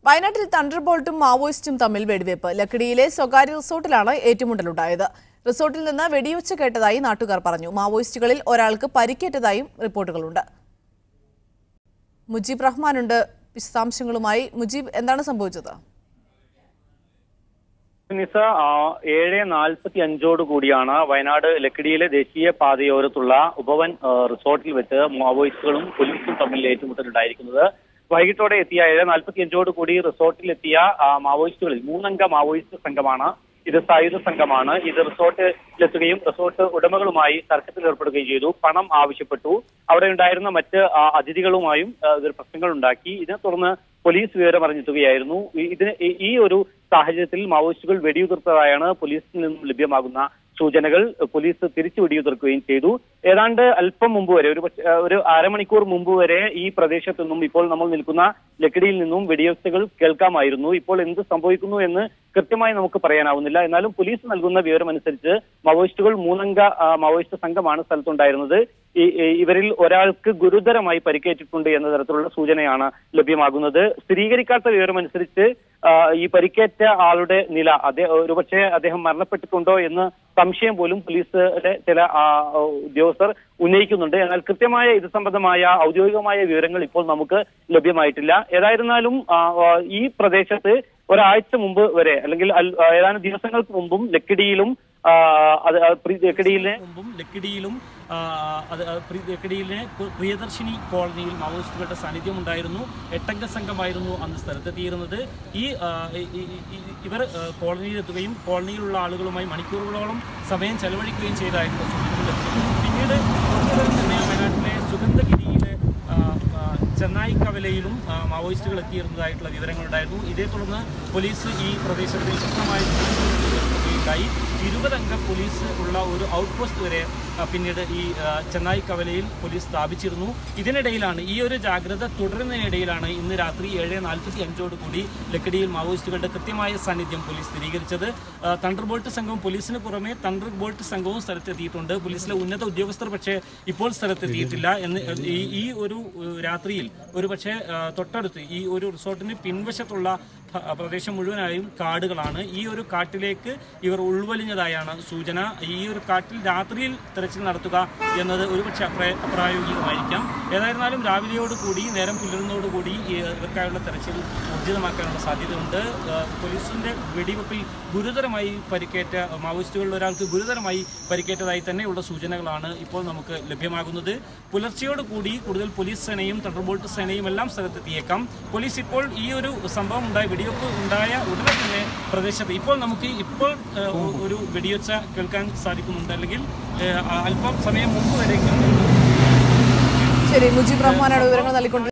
വയനാട്ടിൽ തണ്ടർബോൾട്ടും മാവോയിസ്റ്റും തമ്മിൽ വെടിവെപ്പ്. ലക്കിടിയിലെ സ്വകാര്യ റിസോർട്ടിലാണ് ഏറ്റുമുട്ടലുണ്ടായത്. റിസോർട്ടിൽ നിന്ന് വെടിയൊച്ച കേട്ടതായി നാട്ടുകാർ പറഞ്ഞു. മാവോയിസ്റ്റുകളിൽ ഒരാൾക്ക് പരിക്കേറ്റതായും റിപ്പോർട്ടുകളുണ്ട്. മുജീബ് റഹ്മാനുണ്ട് വിശദാംശങ്ങളുമായി. മുജീബ്, എന്താണ് സംഭവിച്ചത്? 7:45 കൂടിയാണ് വയനാട് ലക്കിടിയിലെ ദേശീയ പാതയോരത്തുള്ള ഉപവൻ റിസോർട്ടിൽ വെച്ച് മാവോയിസ്റ്റുകളും പോലീസും തമ്മിൽ ഏറ്റുമുട്ടലുണ്ടായിരിക്കുന്നത്. വൈകിട്ടോടെ എത്തിയ 7:45 കൂടി റിസോർട്ടിലെത്തിയ മാവോയിസ്റ്റുകളിൽ 3 അംഗ മാവോയിസ്റ്റ് സംഘമാണ്. ഇത് സായുധ സംഘമാണ്. ഇത് റിസോർട്ടിലെത്തുകയും റിസോർട്ട് ഉടമകളുമായി തർക്കത്തിൽ ഏർപ്പെടുകയും ചെയ്തു. പണം ആവശ്യപ്പെട്ടു. അവിടെ ഉണ്ടായിരുന്ന മറ്റ് അതിഥികളുമായും പ്രശ്നങ്ങൾ ഉണ്ടാക്കി. ഇതിനെ തുടർന്ന് പോലീസ് വിവരം അറിഞ്ഞെത്തുകയായിരുന്നു. ഈ ഒരു സാഹചര്യത്തിൽ മാവോയിസ്റ്റുകൾ വെടിയുതിർത്തതായാണ് പോലീസിൽ നിന്നും ലഭ്യമാകുന്ന സൂചനകൾ. പോലീസ് തിരിച്ചു വെടിയുതിർക്കുകയും ചെയ്തു. ഏതാണ്ട് അല്പം മുമ്പ് വരെ ഒരു അരമണിക്കൂർ മുമ്പ് വരെ ഈ പ്രദേശത്തു നിന്നും, ഇപ്പോൾ നമ്മൾ നിൽക്കുന്ന ലക്കിടിയിൽ നിന്നും വെടിവെപ്പുകൾ കേൾക്കാമായിരുന്നു. ഇപ്പോൾ എന്ത് സംഭവിക്കുന്നു എന്ന് കൃത്യമായി നമുക്ക് പറയാനാവുന്നില്ല. എന്നാലും പോലീസ് നൽകുന്ന വിവരം അനുസരിച്ച് മാവോയിസ്റ്റുകൾ 3 അംഗ മാവോയിസ്റ്റ് സംഘമാണ് സ്ഥലത്തുണ്ടായിരുന്നത്. ഇവരിൽ ഒരാൾക്ക് ഗുരുതരമായി പരിക്കേറ്റിട്ടുണ്ട് എന്ന തരത്തിലുള്ള സൂചനയാണ് ലഭ്യമാകുന്നത്. സ്ഥിരീകരിക്കാത്ത വിവരമനുസരിച്ച് ഈ പരിക്കേറ്റ ആളുടെ നില ഒരുപക്ഷെ അദ്ദേഹം മരണപ്പെട്ടിട്ടുണ്ടോ എന്ന് സംശയം പോലും പോലീസിലെ ചില ഉദ്യോഗസ്ഥർ ഉന്നയിക്കുന്നുണ്ട്. എന്നാൽ കൃത്യമായ ഇത് സംബന്ധമായ ഔദ്യോഗികമായ വിവരങ്ങൾ ഇപ്പോൾ നമുക്ക് ലഭ്യമായിട്ടില്ല. ഏതായിരുന്നാലും ഈ പ്രദേശത്ത് ഒരാഴ്ച മുമ്പ് വരെ, അല്ലെങ്കിൽ ഏതാനും ദിവസങ്ങൾക്ക് മുമ്പും ലക്കിടിയിലെ പ്രിയദർശിനി കോളനിയിൽ മാവോയിസ്റ്റുകളുടെ സാന്നിധ്യം ഉണ്ടായിരുന്നു. 8 അംഗ സംഘമായിരുന്നു അന്ന് സ്ഥലത്തെത്തിയിരുന്നത്. ഇവർ കോളനിയിലെത്തുകയും കോളനിയിലുള്ള ആളുകളുമായി മണിക്കൂറുകളോളം സമയം ചെലവഴിക്കുകയും ചെയ്തായിരുന്നു സൂചനകൾ. പിന്നീട് വയനാട്ടിലെ സുഗന്ധഗിരിയിലെ ചെന്നായി കവലയിലും മാവോയിസ്റ്റുകൾ എത്തിയിരുന്നതായിട്ടുള്ള വിവരങ്ങളുണ്ടായിരുന്നു. ഇതേ തുടർന്ന് പോലീസ് ഈ പ്രദേശത്ത് ശക്തമായ ഉണ്ടായി. 20 അംഗ പോലീസ് ഉള്ള ഒരു ഔട്ട് പോസ്റ്റ് വരെ പിന്നീട് ഈ ചെന്നായി കവലയിൽ പോലീസ് സ്ഥാപിച്ചിരുന്നു. ഇതിനിടയിലാണ്, ഈ ഒരു ജാഗ്രത തുടരുന്നതിനിടയിലാണ് ഇന്ന് രാത്രി 7:45 കൂടി ലക്കിടിയിൽ മാവോയിസ്റ്റുകളുടെ കൃത്യമായ സാന്നിധ്യം പോലീസ് സ്ഥിരീകരിച്ചത്. തണ്ടർബോൾട്ട് സംഘവും പോലീസിന് പുറമെ തണ്ടർബോൾട്ട് സംഘവും സ്ഥലത്തെത്തിയിട്ടുണ്ട്. പോലീസിലെ ഉന്നത ഉദ്യോഗസ്ഥർ പക്ഷേ ഇപ്പോൾ സ്ഥലത്തെത്തിയിട്ടില്ല. ഈ ഒരു രാത്രിയിൽ ഒരുപക്ഷെ തൊട്ടടുത്ത് ഈ ഒരു റിസോർട്ടിന് പിൻവശത്തുള്ള പ്രദേശം മുഴുവനായും കാടുകളാണ്. ഈ ഒരു കാട്ടിലേക്ക് ഇവർ ഉൾവലിഞ്ഞതായാണ് സൂചന. ഈ ഒരു കാട്ടിൽ രാത്രിയിൽ തെരച്ചിൽ നടത്തുക എന്നത് ഒരുപക്ഷെ അപ്രായോഗികമായിരിക്കാം. ഏതായിരുന്നാലും രാവിലെയോടുകൂടി, നേരം പുലരുന്നതോടുകൂടി ഇവർക്കായുള്ള തെരച്ചിൽ ഊർജിതമാക്കാനുള്ള സാധ്യതയുണ്ട്. പോലീസിന്റെ വെടിവെപ്പിൽ ഗുരുതരമായി പരിക്കേറ്റ മാവോയിസ്റ്റുകളിൽ ഒരാൾക്ക് ഗുരുതരമായി പരിക്കേറ്റതായി തന്നെയുള്ള സൂചനകളാണ് ഇപ്പോൾ നമുക്ക് ലഭ്യമാകുന്നത്. പുലർച്ചയോടുകൂടി കൂടുതൽ പോലീസ് സേനയും തണ്ടർബോൾട്ട് സേനയും എല്ലാം സ്ഥലത്തെത്തിയേക്കാം. പോലീസ് ഇപ്പോൾ ഈ ഒരു സംഭവം വെടിവെപ്പ് ഉണ്ടായ ഉടനെ തന്നെ പ്രദേശത്ത് നമുക്ക് ഇപ്പോൾ ഒരു വെടിയൊച്ച കേൾക്കാൻ സാധിക്കുന്നുണ്ട്, അല്ലെങ്കിൽ അല്പം സമയം മുമ്പ് വരെ. ശരി, മുജീബ് റഹ്മാനാണ് വിവരങ്ങൾ നൽകിക്കൊണ്ട്